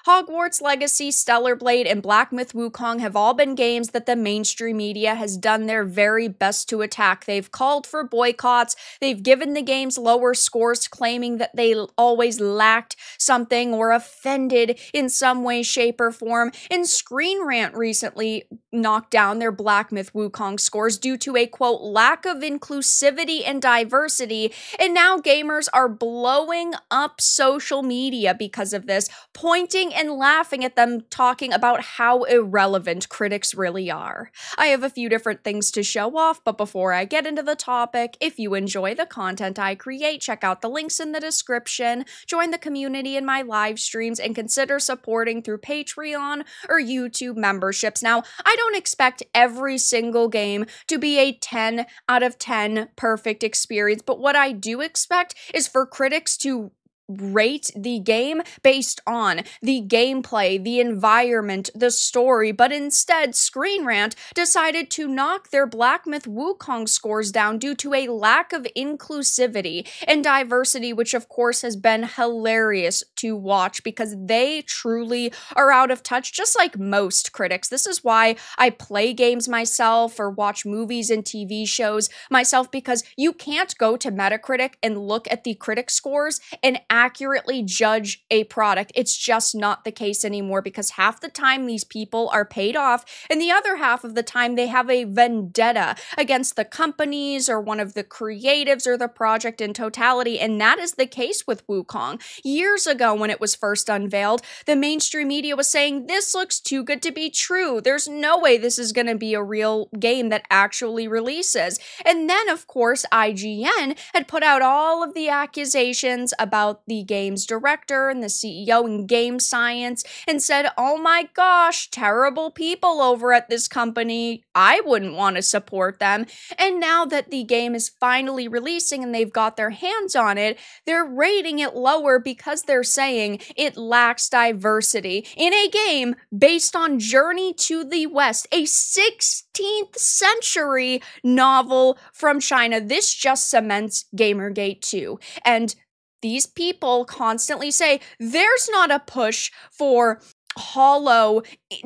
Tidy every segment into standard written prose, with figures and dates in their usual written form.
Hogwarts Legacy, Stellar Blade, and Black Myth Wukong have all been games that the mainstream media has done their very best to attack. They've called for boycotts, they've given the games lower scores, claiming that they always lacked something or offended in some way, shape, or form. And ScreenRant recently knocked down their Black Myth Wukong scores due to a, quote, lack of inclusivity and diversity. And now gamers are blowing up social media because of this, pointing and laughing at them, talking about how irrelevant critics really are. I have a few different things to show off, but before I get into the topic, if you enjoy the content I create, check out the links in the description, join the community in my live streams, and consider supporting through Patreon or YouTube memberships. Now, I don't expect every single game to be a 10 out of 10 perfect experience, but what I do expect is for critics to rate the game based on the gameplay, the environment, the story, but instead ScreenRant decided to knock their Black Myth Wukong scores down due to a lack of inclusivity and diversity, which of course has been hilarious to watch because they truly are out of touch, just like most critics. This is why I play games myself or watch movies and TV shows myself, because you can't go to Metacritic and look at the critic scores and accurately judge a product. It's just not the case anymore, because half the time these people are paid off and the other half of the time they have a vendetta against the companies or one of the creatives or the project in totality. And that is the case with Wukong. Years ago when it was first unveiled, the mainstream media was saying, this looks too good to be true. There's no way this is going to be a real game that actually releases. And then of course IGN had put out all of the accusations about the game's director and the CEO and game science and said, oh my gosh, terrible people over at this company. I wouldn't want to support them. And now that the game is finally releasing and they've got their hands on it, they're rating it lower because they're saying it lacks diversity in a game based on Journey to the West, a 16th century novel from China. This just cements Gamergate 2. And these people constantly say there's not a push for hollow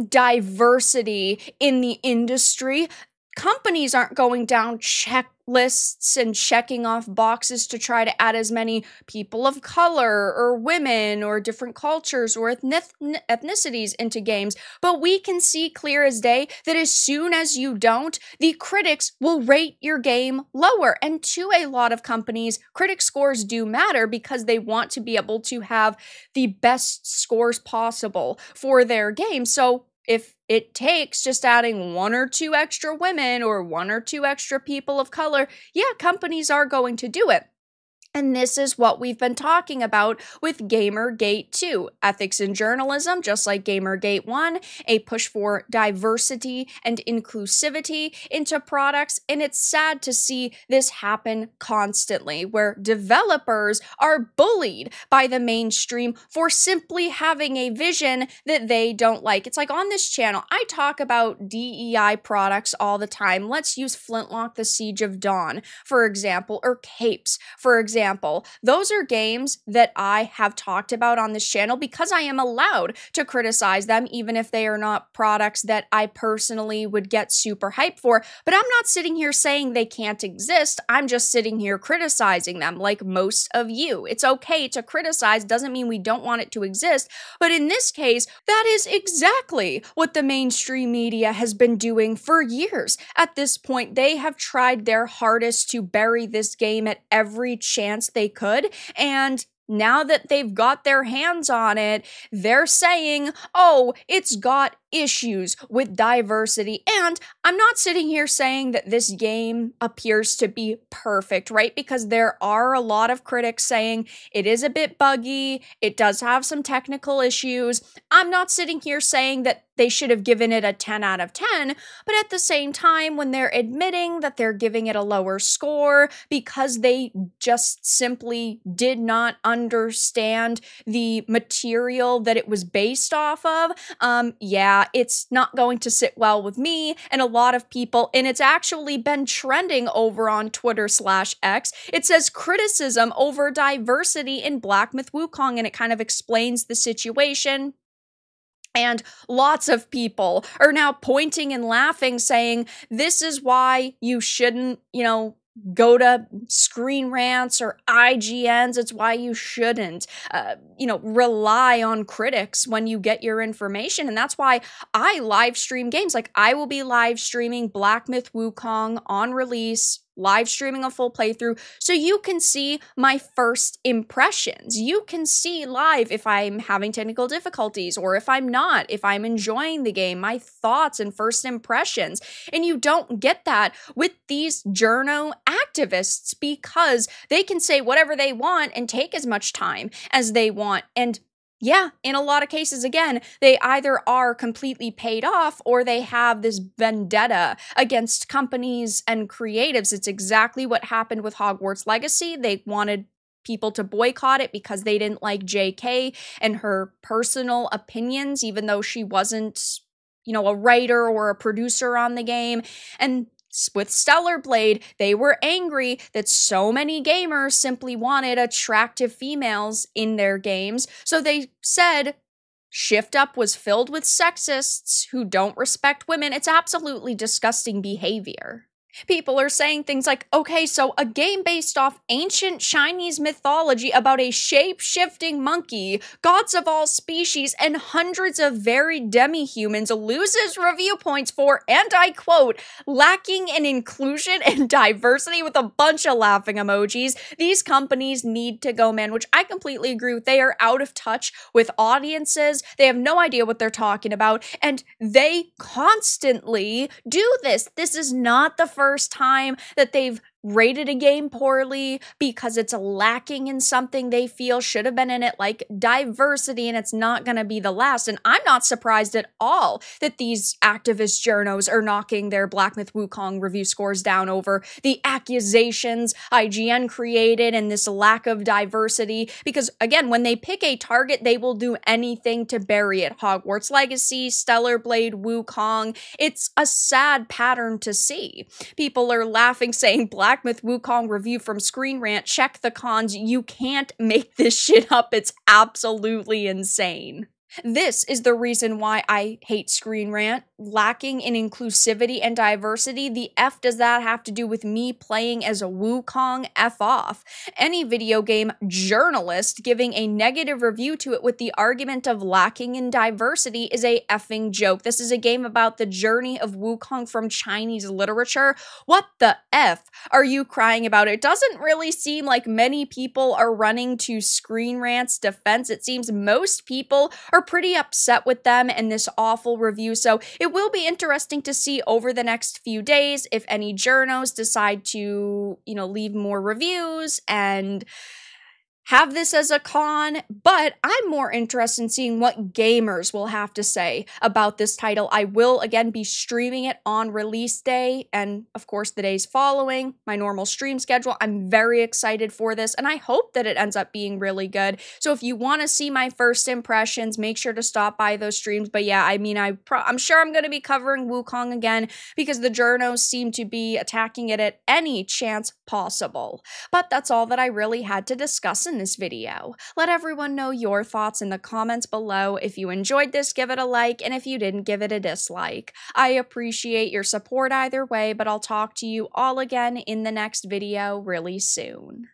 diversity in the industry. Companies aren't going down checklists and checking off boxes to try to add as many people of color or women or different cultures or ethnicities into games. But we can see clear as day that as soon as you don't, the critics will rate your game lower. And to a lot of companies, critic scores do matter because they want to be able to have the best scores possible for their game. So if it takes just adding one or two extra women or one or two extra people of color, yeah, companies are going to do it. And this is what we've been talking about with Gamergate 2. Ethics in journalism, just like Gamergate 1, a push for diversity and inclusivity into products. And it's sad to see this happen constantly, where developers are bullied by the mainstream for simply having a vision that they don't like. It's like on this channel, I talk about DEI products all the time. Let's use Flintlock: The Siege of Dawn, for example, or Capes, for example. Those are games that I have talked about on this channel because I am allowed to criticize them, even if they are not products that I personally would get super hyped for. But I'm not sitting here saying they can't exist. I'm just sitting here criticizing them like most of you. It's okay to criticize, doesn't mean we don't want it to exist. But in this case, that is exactly what the mainstream media has been doing for years. At this point, they have tried their hardest to bury this game at every chance they could, and now that they've got their hands on it, they're saying, oh, it's got issues with diversity. And I'm not sitting here saying that this game appears to be perfect, right? Because there are a lot of critics saying it is a bit buggy, it does have some technical issues. I'm not sitting here saying that they should have given it a 10 out of 10, but at the same time, when they're admitting that they're giving it a lower score because they just simply did not understand the material that it was based off of, yeah, it's not going to sit well with me and a lot of people, and it's actually been trending over on Twitter/X. It says criticism over diversity in Black Myth Wukong, and it kind of explains the situation. And lots of people are now pointing and laughing, saying, this is why you shouldn't, go to Screen Rants or IGNs. It's why you shouldn't, rely on critics when you get your information. And that's why I live stream games. Like, I will be live streaming Black Myth Wukong on release, live streaming a full playthrough, so you can see my first impressions. You can see live if I'm having technical difficulties or if I'm not, if I'm enjoying the game, my thoughts and first impressions. And you don't get that with these journo activists, because they can say whatever they want and take as much time as they want. And yeah, in a lot of cases, again, they either are completely paid off or they have this vendetta against companies and creatives. It's exactly what happened with Hogwarts Legacy. They wanted people to boycott it because they didn't like JK and her personal opinions, even though she wasn't, a writer or a producer on the game. And with Stellar Blade, they were angry that so many gamers simply wanted attractive females in their games. So they said Shift Up was filled with sexists who don't respect women. It's absolutely disgusting behavior. People are saying things like, okay, so a game based off ancient Chinese mythology about a shape-shifting monkey, gods of all species, and hundreds of varied demi-humans loses review points for, and I quote, lacking in inclusion and diversity, with a bunch of laughing emojis. These companies need to go, man, which I completely agree with. They are out of touch with audiences. They have no idea what they're talking about, and they constantly do this. This is not the first time that they've rated a game poorly because it's lacking in something they feel should have been in it, like diversity, and it's not going to be the last. And I'm not surprised at all that these activist journos are knocking their Black Myth Wukong review scores down over the accusations IGN created and this lack of diversity, because again, when they pick a target, they will do anything to bury it. Hogwarts Legacy, Stellar Blade, Wukong. It's a sad pattern to see. People are laughing, saying Black Myth Wukong review from ScreenRant, check the cons. You can't make this shit up. It's absolutely insane. This is the reason why I hate ScreenRant. Lacking in inclusivity and diversity. The F does that have to do with me playing as a Wukong? F off. Any video game journalist giving a negative review to it with the argument of lacking in diversity is a effing joke. This is a game about the journey of Wukong from Chinese literature. What the F are you crying about? It doesn't really seem like many people are running to ScreenRant's defense. It seems most people are pretty upset with them and this awful review. So it will be interesting to see over the next few days if any journos decide to, leave more reviews and have this as a con, but I'm more interested in seeing what gamers will have to say about this title. I will, again, be streaming it on release day and, of course, the days following, my normal stream schedule. I'm very excited for this, and I hope that it ends up being really good. So if you want to see my first impressions, make sure to stop by those streams. But yeah, I mean, I'm sure I'm going to be covering Wukong again because the journos seem to be attacking it at any chance possible. But that's all that I really had to discuss in this video. Let everyone know your thoughts in the comments below. If you enjoyed this, give it a like, and if you didn't, give it a dislike. I appreciate your support either way, but I'll talk to you all again in the next video really soon.